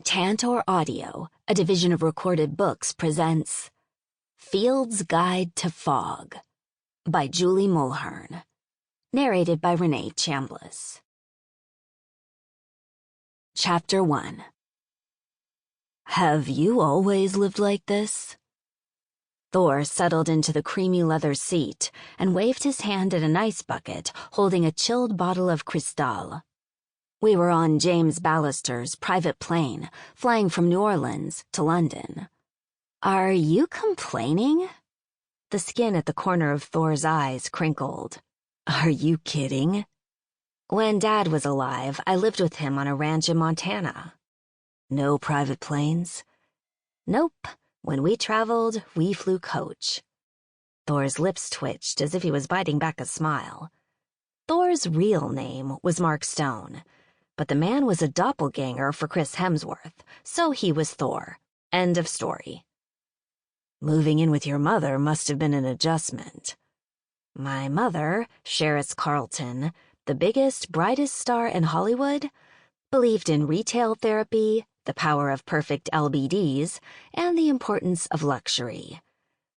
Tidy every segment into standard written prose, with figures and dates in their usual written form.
Tantor Audio, a division of Recorded Books, presents Field's Guide to Fog by Julie Mulhern, narrated by Renée Chambliss. Chapter 1. Have you always lived like this? Thor settled into the creamy leather seat and waved his hand at an ice bucket holding a chilled bottle of Cristal. We were on James Ballister's private plane, flying from New Orleans to London. Are you complaining? The skin at the corner of Thor's eyes crinkled. Are you kidding? When Dad was alive, I lived with him on a ranch in Montana. No private planes? Nope. When we traveled, we flew coach. Thor's lips twitched as if he was biting back a smile. Thor's real name was Mark Stone. But the man was a doppelganger for Chris Hemsworth, so he was Thor. End of story. Moving in with your mother must have been an adjustment. My mother, Sherris Carlton, the biggest, brightest star in Hollywood, believed in retail therapy, the power of perfect LBDs, and the importance of luxury.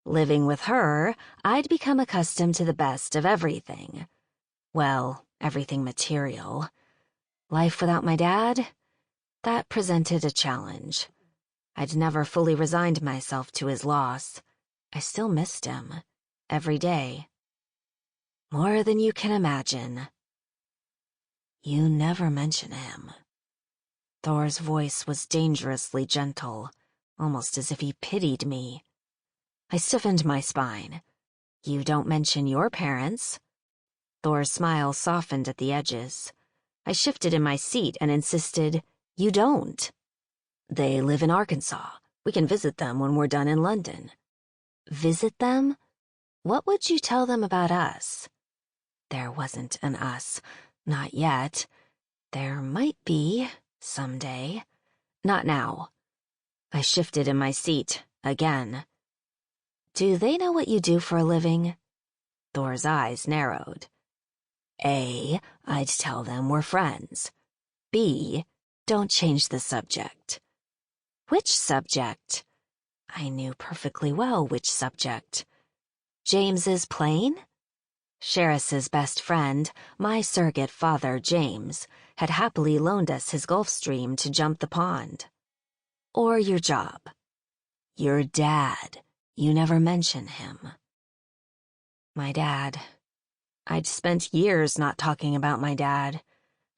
Living with her, I'd become accustomed to the best of everything. Well, everything material. Life without my dad? That presented a challenge. I'd never fully resigned myself to his loss. I still missed him. Every day. More than you can imagine. You never mention him. Thor's voice was dangerously gentle, almost as if he pitied me. I stiffened my spine. You don't mention your parents. Thor's smile softened at the edges. I shifted in my seat and insisted, You don't. They live in Arkansas. We can visit them when we're done in London. Visit them? What would you tell them about us? There wasn't an us. Not yet. There might be, someday. Not now. I shifted in my seat, again. Do they know what you do for a living? Thor's eyes narrowed. A, I'd tell them we're friends. B, don't change the subject. Which subject? I knew perfectly well which subject. James's plane? Sherris's best friend, my surrogate father, James, had happily loaned us his Gulfstream to jump the pond. Or your job. Your dad. You never mention him. My dad. I'd spent years not talking about my dad.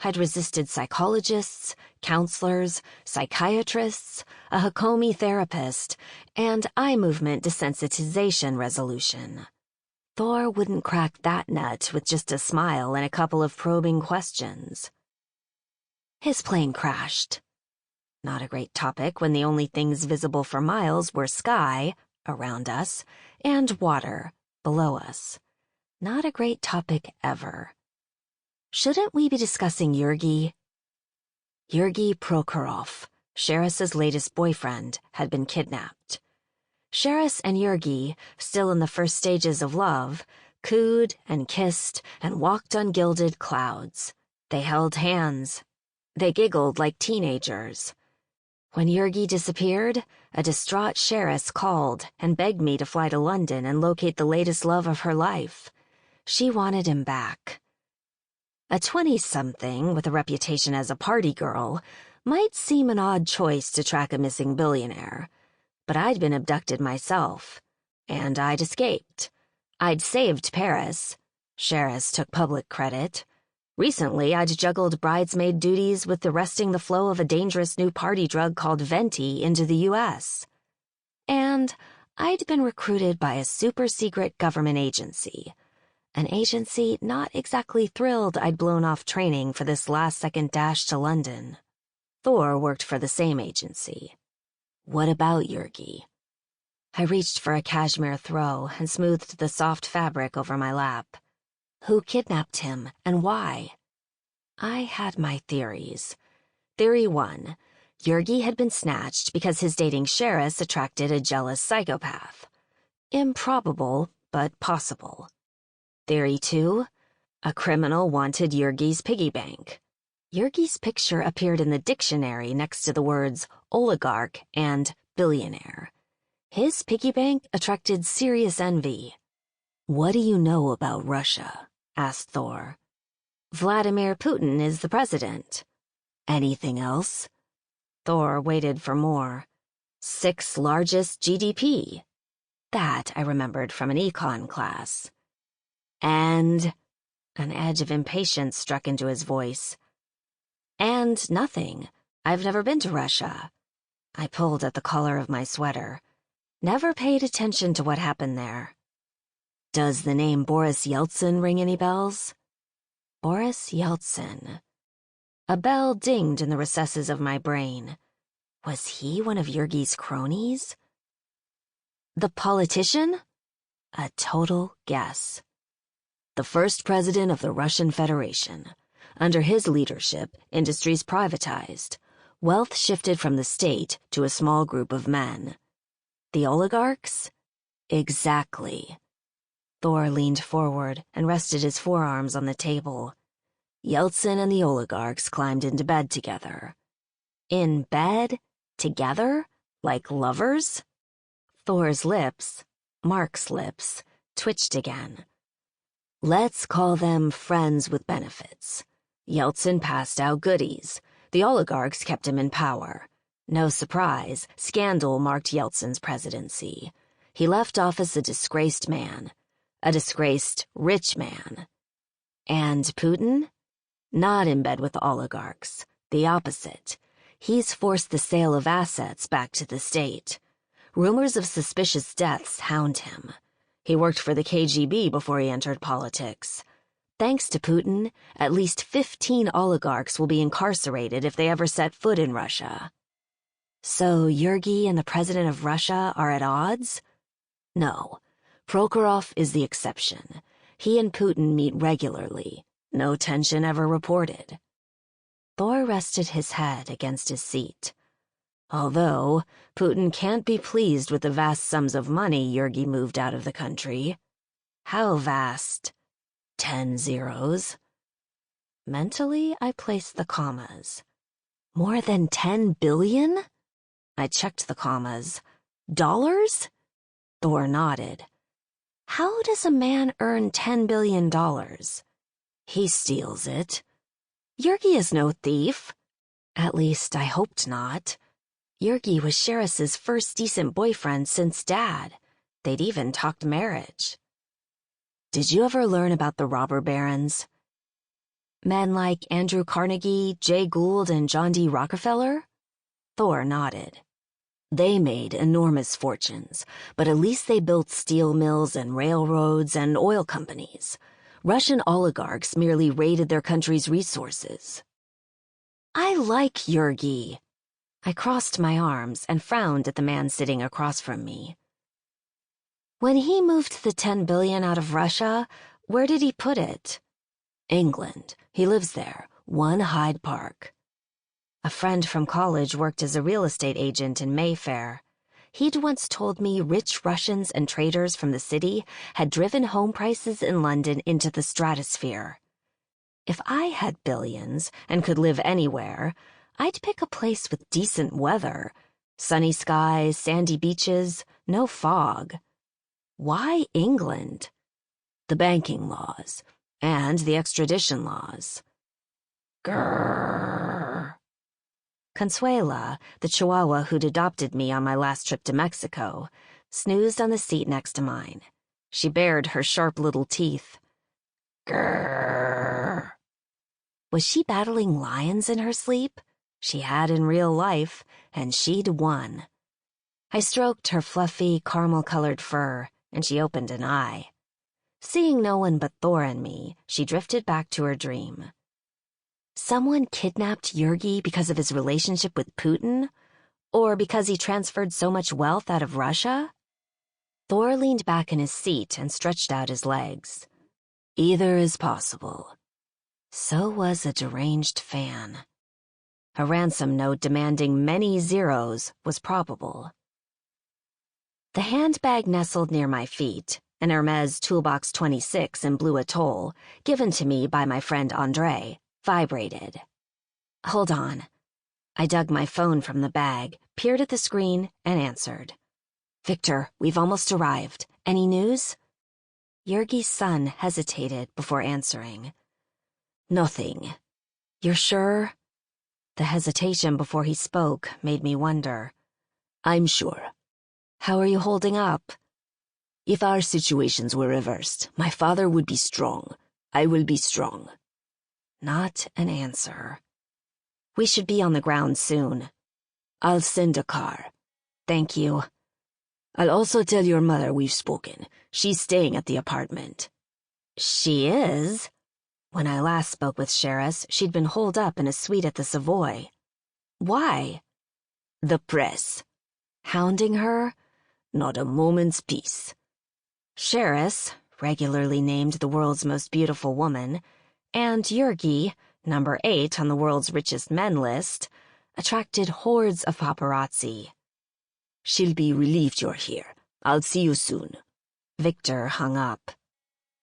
I'd resisted psychologists, counselors, psychiatrists, a Hakomi therapist, and eye movement desensitization resolution. Thor wouldn't crack that nut with just a smile and a couple of probing questions. His plane crashed. Not a great topic when the only things visible for miles were sky, around us, and water, below us. Not a great topic ever. Shouldn't we be discussing Yurgi? Yurgi Prokhorov, Sherris's latest boyfriend, had been kidnapped. Sherris and Yurgi, still in the first stages of love, cooed and kissed and walked on gilded clouds. They held hands. They giggled like teenagers. When Yurgi disappeared, a distraught Sherris called and begged me to fly to London and locate the latest love of her life. She wanted him back. A 20-something with a reputation as a party girl might seem an odd choice to track a missing billionaire, but I'd been abducted myself, and I'd escaped. I'd saved Paris. Sherris took public credit. Recently, I'd juggled bridesmaid duties with arresting the flow of a dangerous new party drug called Venti into the U.S. And I'd been recruited by a super-secret government agency. An agency not exactly thrilled I'd blown off training for this last-second dash to London. Thor worked for the same agency. What about Yurgi? I reached for a cashmere throw and smoothed the soft fabric over my lap. Who kidnapped him, and why? I had my theories. Theory 1. Yurgi had been snatched because his dating Sherris attracted a jealous psychopath. Improbable, but possible. Theory 2. A criminal wanted Yurgi's piggy bank. Yergi's picture appeared in the dictionary next to the words oligarch and billionaire. His piggy bank attracted serious envy. "What do you know about Russia?" asked Thor. "Vladimir Putin is the president." "Anything else?" Thor waited for more. "Sixth largest GDP. That I remembered from an econ class." "And—" an edge of impatience struck into his voice. "And nothing. I've never been to Russia." I pulled at the collar of my sweater. Never paid attention to what happened there. "Does the name Boris Yeltsin ring any bells?" Boris Yeltsin. A bell dinged in the recesses of my brain. Was he one of Yergi's cronies? "The politician?" A total guess. "The first president of the Russian Federation. Under his leadership, industries privatized. Wealth shifted from the state to a small group of men." "The oligarchs?" "Exactly." Thor leaned forward and rested his forearms on the table. "Yeltsin and the oligarchs climbed into bed together." "In bed? Together? Like lovers?" Thor's lips, Mark's lips, twitched again. "Let's call them friends with benefits. Yeltsin passed out goodies. The oligarchs kept him in power. No surprise, scandal marked Yeltsin's presidency. He left office a disgraced man. A disgraced rich man. And Putin? Not in bed with the oligarchs. The opposite. He's forced the sale of assets back to the state. Rumors of suspicious deaths hound him. He worked for the KGB before he entered politics. Thanks to Putin, at least 15 oligarchs will be incarcerated if they ever set foot in Russia." "So Yergi and the president of Russia are at odds?" "No. Prokhorov is the exception. He and Putin meet regularly. No tension ever reported." Thor rested his head against his seat. "Although, Putin can't be pleased with the vast sums of money Yergi moved out of the country." "How vast?" 10 zeros. Mentally, I placed the commas. "More than 10 billion?" I checked the commas. "Dollars?" Thor nodded. "How does a man earn $10 billion? He steals it." "Yergi is no thief." "At least, I hoped not. Yergi was Sheris's first decent boyfriend since Dad. They'd even talked marriage." "Did you ever learn about the robber barons? Men like Andrew Carnegie, Jay Gould, and John D. Rockefeller?" Thor nodded. "They made enormous fortunes, but at least they built steel mills and railroads and oil companies. Russian oligarchs merely raided their country's resources." "I like Yergi." I crossed my arms and frowned at the man sitting across from me. "When he moved the 10 billion out of Russia, where did he put it?" "England. He lives there. One Hyde Park." A friend from college worked as a real estate agent in Mayfair. He'd once told me rich Russians and traders from the city had driven home prices in London into the stratosphere. If I had billions and could live anywhere, I'd pick a place with decent weather. Sunny skies, sandy beaches, no fog. Why England? The banking laws, and the extradition laws. Grrr. Consuela, the Chihuahua who'd adopted me on my last trip to Mexico, snoozed on the seat next to mine. She bared her sharp little teeth. Grrr. Was she battling lions in her sleep? She had in real life, and she'd won. I stroked her fluffy, caramel-colored fur, and she opened an eye. Seeing no one but Thor and me, she drifted back to her dream. Someone kidnapped Yergi because of his relationship with Putin? Or because he transferred so much wealth out of Russia? Thor leaned back in his seat and stretched out his legs. Either is possible. So was a deranged fan. A ransom note demanding many zeros was probable. The handbag nestled near my feet, an Hermes Toolbox 26 in blue atoll, given to me by my friend André, vibrated. Hold on. I dug my phone from the bag, peered at the screen, and answered. Victor, we've almost arrived. Any news? Jurgi's son hesitated before answering. Nothing. You're sure? The hesitation before he spoke made me wonder. I'm sure. How are you holding up? If our situations were reversed, my father would be strong. I will be strong. Not an answer. We should be on the ground soon. I'll send a car. Thank you. I'll also tell your mother we've spoken. She's staying at the apartment. She is? When I last spoke with Chambliss, she'd been holed up in a suite at the Savoy. Why? The press. Hounding her? Not a moment's peace. Chambliss, regularly named the world's most beautiful woman, and Jurgi, number 8 on the world's richest men list, attracted hordes of paparazzi. She'll be relieved you're here. I'll see you soon. Victor hung up.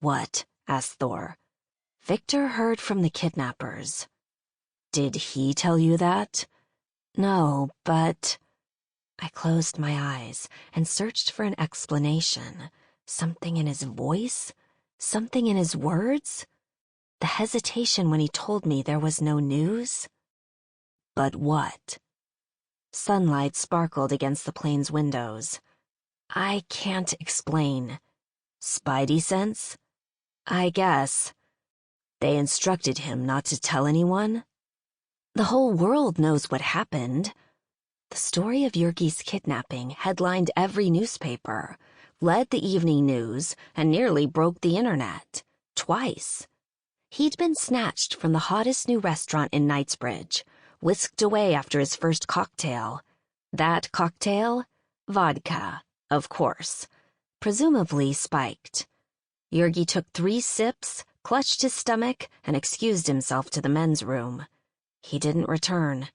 What? Asked Thor. Victor heard from the kidnappers. Did he tell you that? No, but... I closed my eyes and searched for an explanation. Something in his voice? Something in his words? The hesitation when he told me there was no news? But what? Sunlight sparkled against the plane's windows. I can't explain. Spidey sense? I guess. They instructed him not to tell anyone? The whole world knows what happened. The story of Jurgi's kidnapping headlined every newspaper, led the evening news, and nearly broke the internet. Twice. He'd been snatched from the hottest new restaurant in Knightsbridge, whisked away after his first cocktail. That cocktail? Vodka, of course. Presumably spiked. Jurgi took 3 sips, clutched his stomach, and excused himself to the men's room. He didn't return.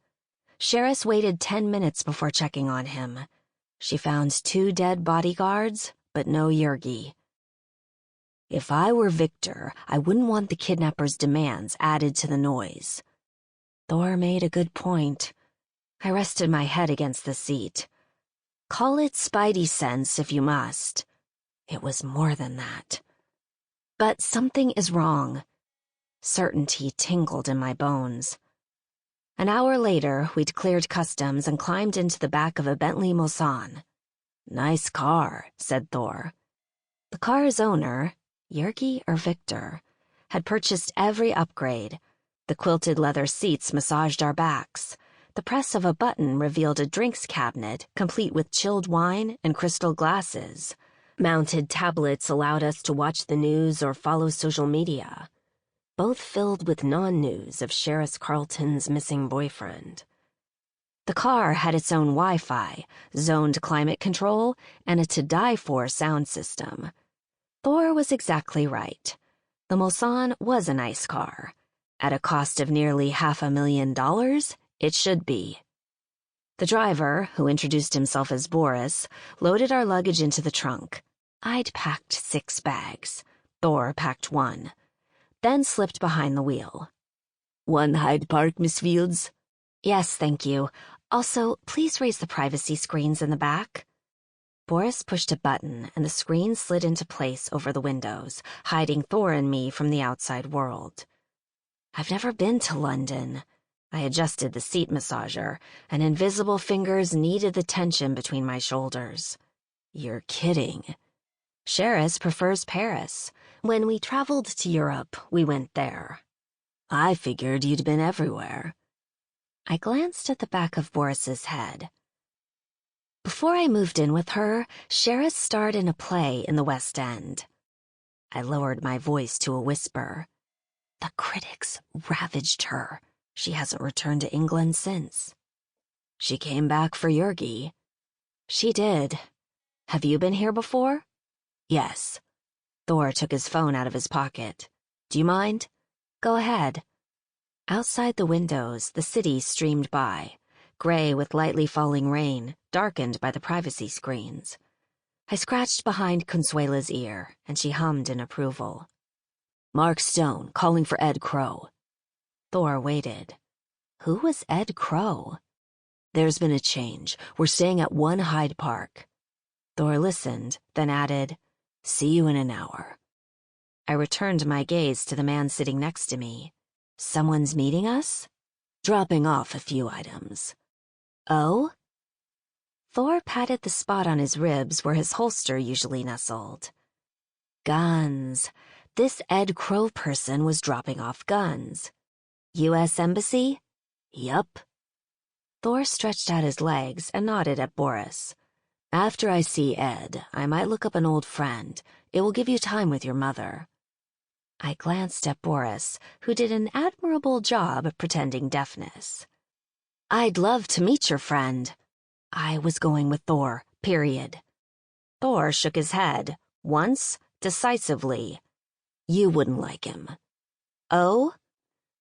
Chambliss waited 10 minutes before checking on him. She found 2 dead bodyguards, but no Jurgi. If I were Victor, I wouldn't want the kidnappers' demands added to the noise. Thor made a good point. I rested my head against the seat. Call it spidey sense if you must. It was more than that. But something is wrong. Certainty tingled in my bones. An hour later, we'd cleared customs and climbed into the back of a Bentley Mulhern. Nice car, said Thor. The car's owner, Jurgi or Victor, had purchased every upgrade. The quilted leather seats massaged our backs. The press of a button revealed a drinks cabinet complete with chilled wine and crystal glasses. Mounted tablets allowed us to watch the news or follow social media, both filled with non-news of Sheriff Carlton's missing boyfriend. The car had its own Wi-Fi, zoned climate control, and a to-die-for sound system. Thor was exactly right. The Mulhern was a nice car. At a cost of nearly $500,000, it should be. The driver, who introduced himself as Boris, loaded our luggage into the trunk. I'd packed 6 bags. Thor packed 1. Then slipped behind the wheel. One Hyde Park, Miss Fields? Yes, thank you. Also, please raise the privacy screens in the back. Boris pushed a button, and the screen slid into place over the windows, hiding Thor and me from the outside world. I've never been to London. I adjusted the seat massager, and invisible fingers kneaded the tension between my shoulders. You're kidding. Chambliss prefers Paris. When we traveled to Europe, we went there. I figured you'd been everywhere. I glanced at the back of Boris's head. Before I moved in with her, Chambliss starred in a play in the West End. I lowered my voice to a whisper. The critics ravaged her. She hasn't returned to England since. She came back for Jurgi. She did. Have you been here before? Yes. Thor took his phone out of his pocket. Do you mind? Go ahead. Outside the windows, the city streamed by, gray with lightly falling rain, darkened by the privacy screens. I scratched behind Consuela's ear, and she hummed in approval. Mark Stone, calling for Ed Crow. Thor waited. Who was Ed Crow? There's been a change. We're staying at 1 Hyde Park. Thor listened, then added, See you in an hour. I returned my gaze to the man sitting next to me. Someone's meeting us? Dropping off a few items. Oh? Thor patted the spot on his ribs where his holster usually nestled. Guns. This Ed Crow person was dropping off guns. U.S. Embassy? Yup. Thor stretched out his legs and nodded at Boris. After I see Ed, I might look up an old friend. It will give you time with your mother. I glanced at Boris, who did an admirable job of pretending deafness. I'd love to meet your friend. I was going with Thor, period. Thor shook his head, once, decisively. You wouldn't like him. Oh?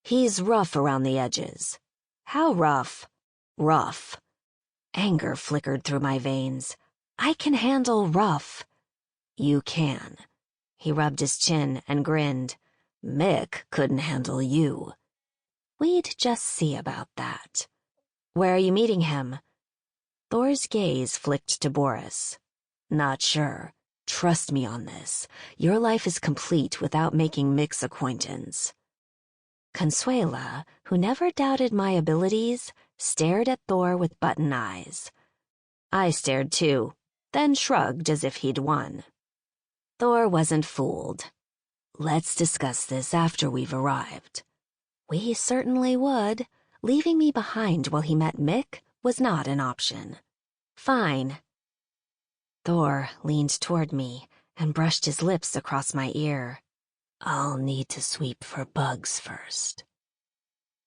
He's rough around the edges. How rough? Rough. Anger flickered through my veins. I can handle rough. You can. He rubbed his chin and grinned. Mick couldn't handle you. We'd just see about that. Where are you meeting him? Thor's gaze flicked to Boris. Not sure. Trust me on this. Your life is complete without making Mick's acquaintance. Consuela, who never doubted my abilities, stared at Thor with button eyes. I stared too, then shrugged as if he'd won. Thor wasn't fooled. Let's discuss this after we've arrived. We certainly would. Leaving me behind while he met Mick was not an option. Fine. Thor leaned toward me and brushed his lips across my ear. I'll need to sweep for bugs first.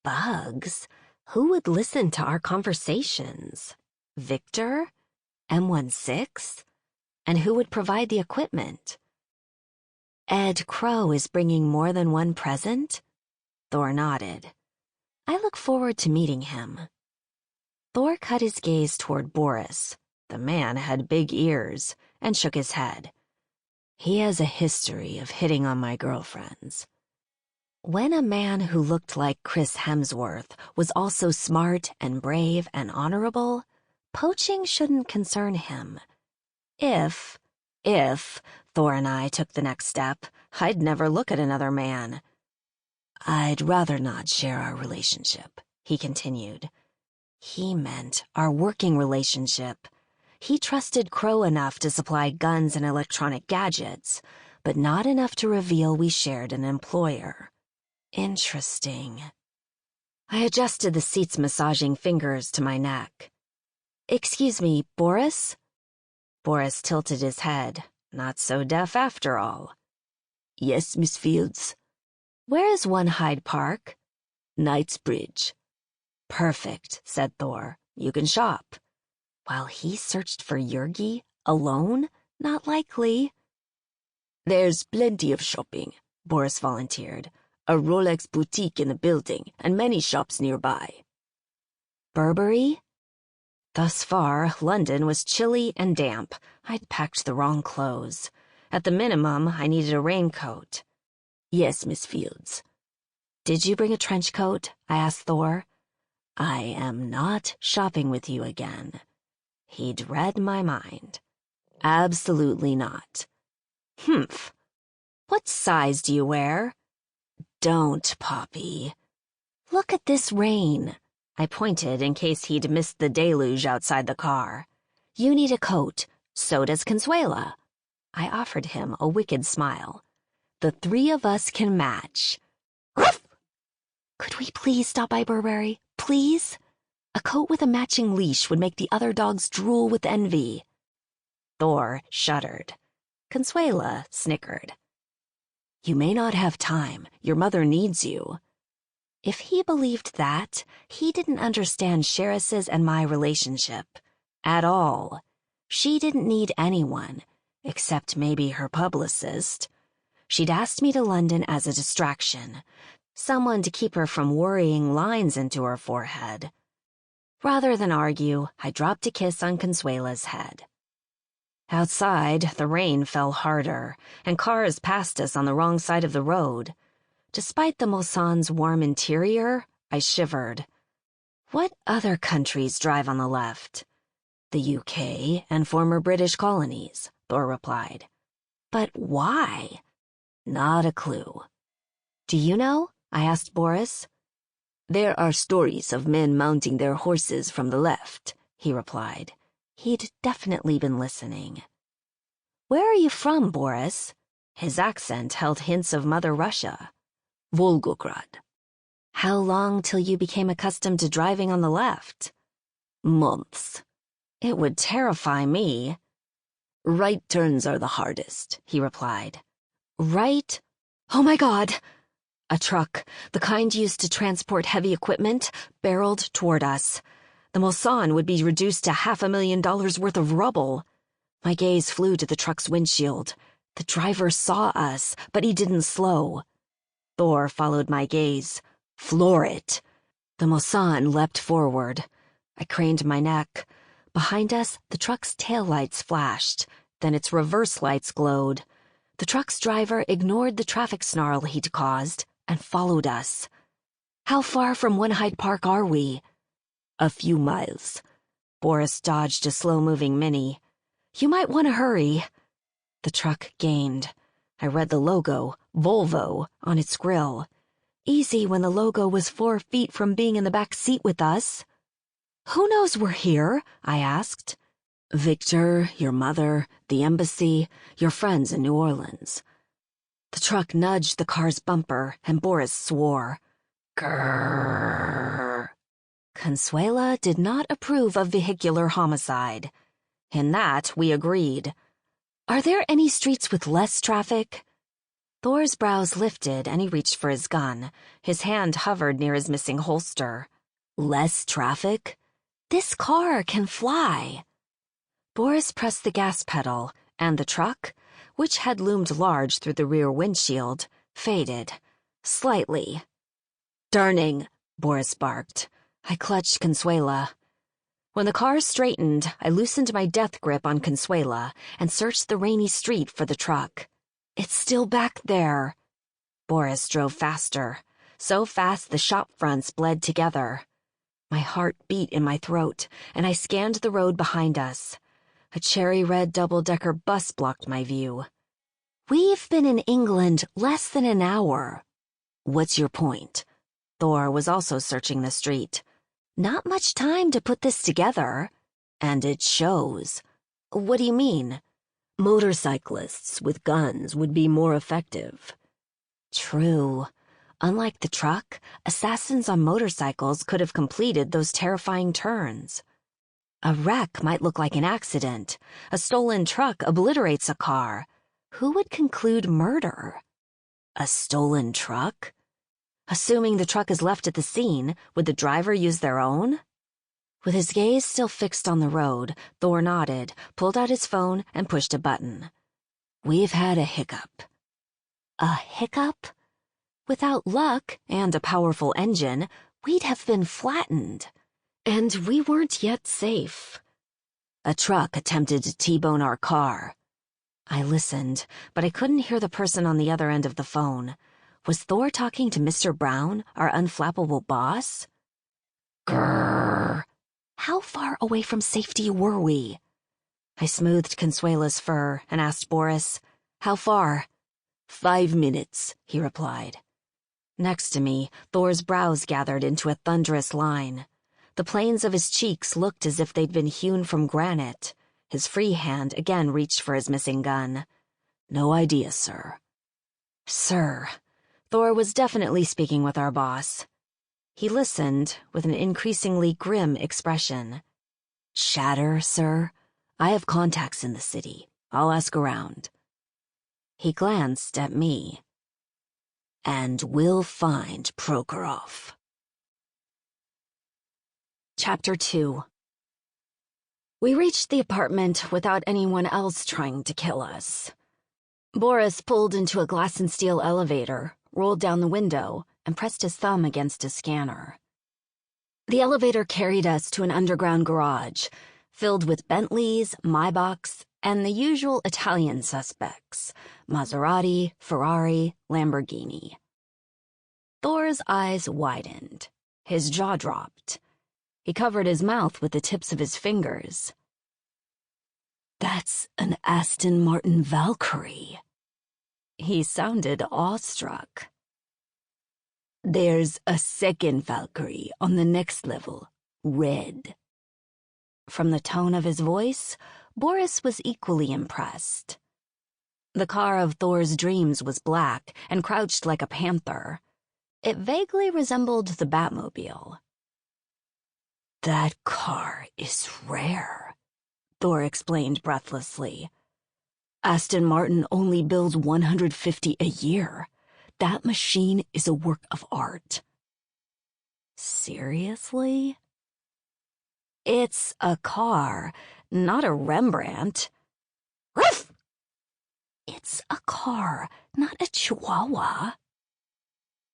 Bugs? Who would listen to our conversations? Victor? M16? And who would provide the equipment? Ed Crow is bringing more than one present? Thor nodded. I look forward to meeting him. Thor cut his gaze toward Boris. The man had big ears and shook his head. He has a history of hitting on my girlfriends. When a man who looked like Chris Hemsworth was also smart and brave and honorable, poaching shouldn't concern him. If Thor and I took the next step, I'd never look at another man. I'd rather not share our relationship, he continued. He meant our working relationship. He trusted Crow enough to supply guns and electronic gadgets, but not enough to reveal we shared an employer. Interesting. I adjusted the seat's massaging fingers to my neck. Excuse me, Boris? Boris tilted his head. Not so deaf after all. Yes, Miss Fields. Where is 1 Hyde Park? Knightsbridge. Perfect, said Thor. You can shop. While he searched for Yergi, alone? Not likely. There's plenty of shopping, Boris volunteered. A Rolex boutique in the building, and many shops nearby. Burberry? Thus far, London was chilly and damp. I'd packed the wrong clothes. At the minimum, I needed a raincoat. Yes, Miss Fields. Did you bring a trench coat? I asked Thor. I am not shopping with you again. He'd read my mind. Absolutely not. Humph. What size do you wear? Don't, Poppy. Look at this rain. I pointed in case he'd missed the deluge outside the car. You need a coat. So does Consuela. I offered him a wicked smile. The 3 of us can match. Ruff! Could we please stop by Burberry? Please? A coat with a matching leash would make the other dogs drool with envy. Thor shuddered. Consuela snickered. You may not have time. Your mother needs you. If he believed that, he didn't understand Sheris's and my relationship. At all. She didn't need anyone, except maybe her publicist. She'd asked me to London as a distraction, someone to keep her from worrying lines into her forehead. Rather than argue, I dropped a kiss on Consuela's head. Outside, the rain fell harder, and cars passed us on the wrong side of the road. Despite the Mulhern's warm interior, I shivered. What other countries drive on the left? The UK and former British colonies, Thor replied. But why? Not a clue. Do you know? I asked Boris. There are stories of men mounting their horses from the left, he replied. He'd definitely been listening. Where are you from, Boris? His accent held hints of Mother Russia. Volgograd. How long till you became accustomed to driving on the left? Months. It would terrify me. Right turns are the hardest, he replied. Right? Oh my God! A truck, the kind used to transport heavy equipment, barreled toward us. The Mulhern would be reduced to $500,000 worth of rubble. My gaze flew to the truck's windshield. The driver saw us, but he didn't slow. Thor followed my gaze. Floor it! The Mulhern leapt forward. I craned my neck. Behind us, the truck's taillights flashed. Then its reverse lights glowed. The truck's driver ignored the traffic snarl he'd caused and followed us. How far from One Hyde Park are we? A few miles. Boris dodged a slow-moving Mini. You might want to hurry. The truck gained. I read the logo, Volvo, on its grille. Easy when the logo was 4 feet from being in the back seat with us. Who knows we're here? I asked. Victor, your mother, the embassy, your friends in New Orleans. The truck nudged the car's bumper, and Boris swore. Grrr. Consuela did not approve of vehicular homicide. In that, we agreed. Are there any streets with less traffic? Thor's brows lifted, and he reached for his gun. His hand hovered near his missing holster. Less traffic? This car can fly. Boris pressed the gas pedal, and the truck, which had loomed large through the rear windshield, faded. Slightly. Darning, Boris barked. I clutched Consuela. When the car straightened, I loosened my death grip on Consuela and searched the rainy street for the truck. It's still back there. Boris drove faster, so fast the shop fronts bled together. My heart beat in my throat, and I scanned the road behind us. A cherry-red double-decker bus blocked my view. We've been in England less than an hour. What's your point? Thor was also searching the street. Not much time to put this together. And it shows. What do you mean? Motorcyclists with guns would be more effective. True. Unlike the truck, assassins on motorcycles could have completed those terrifying turns. A wreck might look like an accident. A stolen truck obliterates a car. Who would conclude murder? A stolen truck? Assuming the truck is left at the scene, would the driver use their own? With his gaze still fixed on the road, Thor nodded, pulled out his phone, and pushed a button. We've had a hiccup. A hiccup? Without luck and a powerful engine, we'd have been flattened. And we weren't yet safe. A truck attempted to T-bone our car. I listened, but I couldn't hear the person on the other end of the phone. Was Thor talking to Mr. Brown, our unflappable boss? Grrr. How far away from safety were we? I smoothed Consuela's fur and asked Boris, how far? 5 minutes, he replied. Next to me, Thor's brows gathered into a thunderous line. The planes of his cheeks looked as if they'd been hewn from granite. His free hand again reached for his missing gun. No idea, sir. Sir. Thor was definitely speaking with our boss. He listened with an increasingly grim expression. Chatter, sir? I have contacts in the city. I'll ask around. He glanced at me. And we'll find Prokhorov. Chapter 2. We reached the apartment without anyone else trying to kill us. Boris pulled into a glass and steel elevator, rolled down the window, and pressed his thumb against a scanner. The elevator carried us to an underground garage, filled with Bentleys, Maybachs, and the usual Italian suspects, Maserati, Ferrari, Lamborghini. Thor's eyes widened. His jaw dropped. He covered his mouth with the tips of his fingers. "That's an Aston Martin Valkyrie." He sounded awestruck. "There's a second Valkyrie on the next level, red." From the tone of his voice, Boris was equally impressed. The car of Thor's dreams was black and crouched like a panther. It vaguely resembled the Batmobile. "That car is rare," Thor explained breathlessly. "Aston Martin only builds 150 a year. That machine is a work of art." "Seriously?" "It's a car, not a Rembrandt." "Ruff!" "It's a car, not a Chihuahua."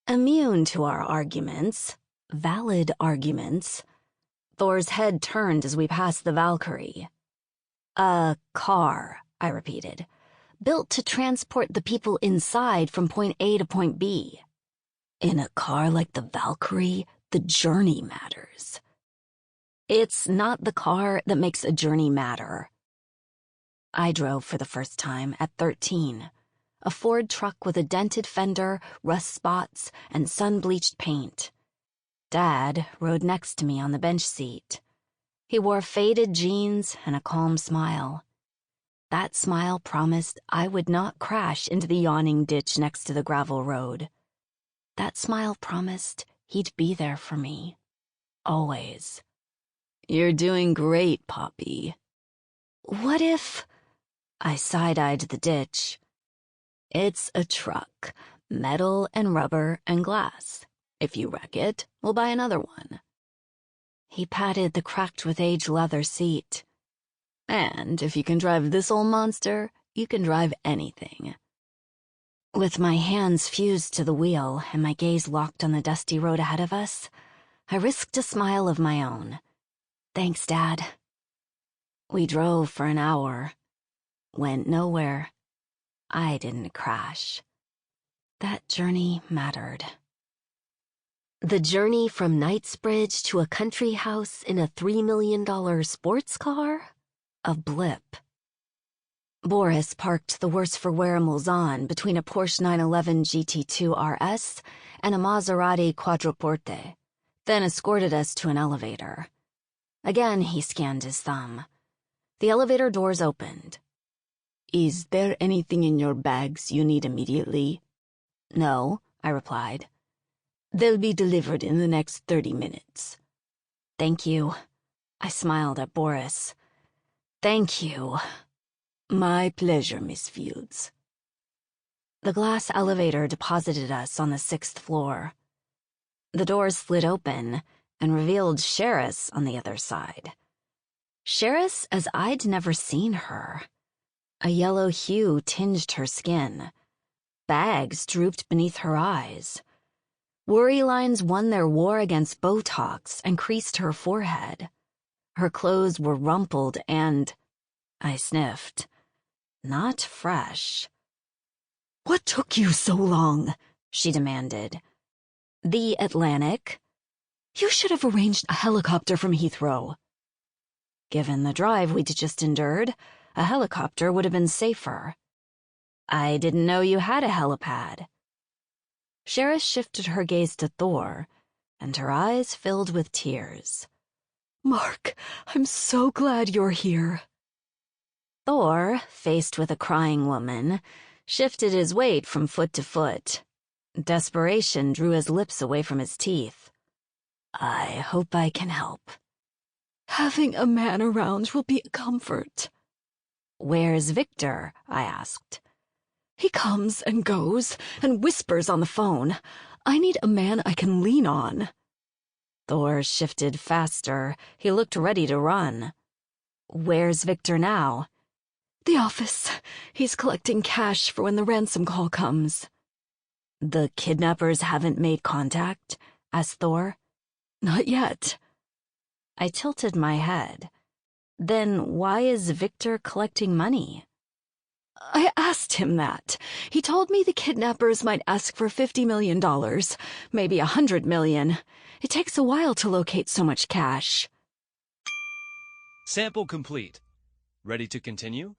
Immune to our arguments, valid arguments, Thor's head turned as we passed the Valkyrie. "A car," I repeated, "built to transport the people inside from point A to point B. In a car like the Valkyrie, the journey matters." "It's not the car that makes a journey matter." I drove for the first time at 13, a Ford truck with a dented fender, rust spots, and sun-bleached paint. Dad rode next to me on the bench seat. He wore faded jeans and a calm smile. That smile promised I would not crash into the yawning ditch next to the gravel road. That smile promised he'd be there for me, always. "You're doing great, Poppy." "What if—" I side-eyed the ditch. "It's a truck, metal and rubber and glass. If you wreck it, we'll buy another one." He patted the cracked-with-age leather seat. "And if you can drive this old monster, you can drive anything." With my hands fused to the wheel and my gaze locked on the dusty road ahead of us, I risked a smile of my own. "Thanks, Dad." We drove for an hour. Went nowhere. I didn't crash. That journey mattered. The journey from Knightsbridge to a country house in a $3 million sports car? A blip. Boris parked the worse-for-wear Mulhern between a Porsche 911 GT2 RS and a Maserati Quattroporte, then escorted us to an elevator. Again, he scanned his thumb. The elevator doors opened. "Is there anything in your bags you need immediately?" "No," I replied. "They'll be delivered in the next 30 minutes. "Thank you." I smiled at Boris. "Thank you." "My pleasure, Miss Fields." The glass elevator deposited us on the 6th floor. The doors slid open and revealed Sheris on the other side. Sheris as I'd never seen her. A yellow hue tinged her skin. Bags drooped beneath her eyes. Worry lines won their war against Botox and creased her forehead. Her clothes were rumpled and, I sniffed, not fresh. "What took you so long?" she demanded. "The Atlantic." "You should have arranged a helicopter from Heathrow." Given the drive we'd just endured, a helicopter would have been safer. "I didn't know you had a helipad." Sheris shifted her gaze to Thor, and her eyes filled with tears. "Mark, I'm so glad you're here." Thor, faced with a crying woman, shifted his weight from foot to foot. Desperation drew his lips away from his teeth. "I hope I can help." "Having a man around will be a comfort." "Where's Victor?" I asked. "He comes and goes and whispers on the phone. I need a man I can lean on." Thor shifted faster. He looked ready to run. "Where's Victor now?" "The office. He's collecting cash for when the ransom call comes." "The kidnappers haven't made contact?" asked Thor. "Not yet." I tilted my head. "Then why is Victor collecting money?" I asked him that. He told me the kidnappers might ask for $50 million, maybe $100 million. It takes a while to locate so much cash. Sample complete. Ready to continue?